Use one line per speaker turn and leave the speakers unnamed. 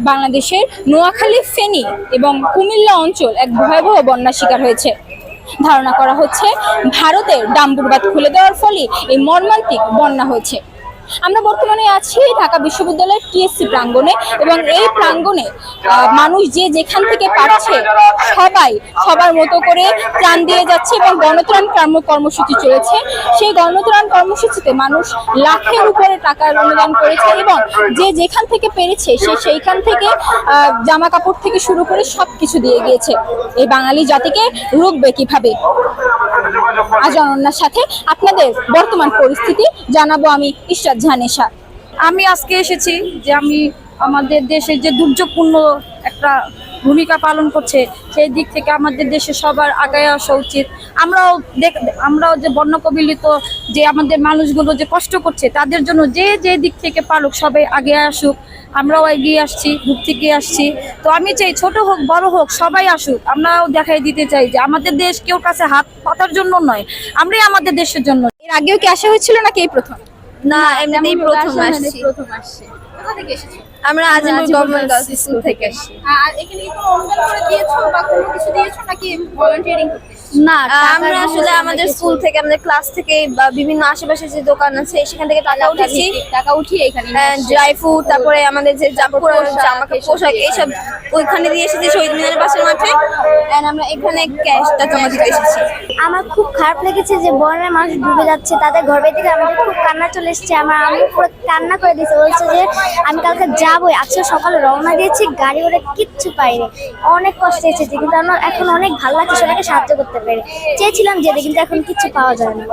বাংলাদেশের নোয়াখালী, ফেনী এবং কুমিল্লা অঞ্চল এক ভয়াবহ বন্যার শিকার হয়েছে। ধারণা করা হচ্ছে ভারতের ডাম্বুর বাঁধ খুলে দেওয়ার ফলে এই মর্মান্তিক বন্যা হয়েছে। আমরা বর্তমানে আছি ঢাকা বিশ্ববিদ্যালয়ের টিএসসি প্রাঙ্গণে এবং এই প্রাঙ্গণে মানুষ যে যেখান থেকে পারছে সবাই সবার মতো করে ত্রাণ দিয়ে যাচ্ছে এবং গণত্রাণ কর্মসূচি চলেছে। সেই গণত্রাণ কর্মসূচিতে মানুষ লাখের উপরে টাকা অনুদান করেছে এবং যে যেখান থেকে পেরেছে সেইখান থেকে জামা কাপড় থেকে শুরু করে সবকিছু দিয়ে গিয়েছে। এই বাঙালি জাতিকে রুখবে কিভাবে? আজ অনন্যার সাথে আপনাদের বর্তমান পরিস্থিতি জানাবো আমি ইশরাত জাহানেশা।
আমি আজকে এসেছি যে আমি আমাদের দেশের যে দুর্যোগপূর্ণ একটা ভূমিকা পালন করছে সেই দিক থেকে আমাদের দেশে সবার আগায় আসা উচিত। আমরাও যে বন্যা কবলিত যে আমাদের মানুষগুলো যে কষ্ট করছে তাদের জন্য যে দিক থেকে পারুক সবাই আগে আসুক। আমরাও এগিয়ে আসছি, দূর থেকে আসছি। তো আমি চাই ছোট হোক বড় হোক সবাই আসুক। আমরাও দেখাই দিতে চাই যে আমাদের দেশ কেউ কাছে হাত পাতার জন্য নয়, আমরাই আমাদের দেশের জন্য।
এর আগেও কি আসা হয়েছিল নাকি এই প্রথম?
না, এমনিতেই প্রথম আসছি।
কোথা থেকে এসেছো?
আমরা আজিমপুর গভর্নমেন্ট গার্লস স্কুল থেকে আসছি।
আর এখানে কি কোনো অনুদান করে দিয়েছো বা কোনো কিছু দিয়েছো নাকি ভলান্টিয়ারিং করতে এসেছো?
না, আমরা আসলে আমাদের স্কুল থেকে আমাদের ক্লাস থেকে বা বিভিন্ন আশেপাশে যে দোকান আছে সেখান থেকে টাকা উঠেছি,
টাকা উঠিয়ে এখানে
ড্রাই ফ্রুট, তারপরে আমাদের যে জামা পোশাক এইসব ওইখানে দিয়ে এসেছি শহীদ মিনারের পাশের মাঠে। আমরা এখানে ক্যাশটা জমা দিতে এসেছি।
আমার খুব খারাপ লেগেছে যে বন্যার মানুষ ডুবে যাচ্ছে, তাদের ঘর বাড়ি থেকে আমাদের খুব কান্না চলে এসেছে। আমার আম্মু পুরো কান্না করে দিয়েছে, বলছে যে আমি কালকে যাবোই, আজকে সকালে রওনা দিয়েছি, গাড়ি ওরা কিচ্ছু পাইনি, অনেক কষ্ট এসেছে। কিন্তু আমার এখন অনেক ভালো লাগছে সবাইকে সাহায্য করতে পেরে। চেয়েছিলাম যেতে, কিন্তু এখন কিচ্ছু পাওয়া যায় না।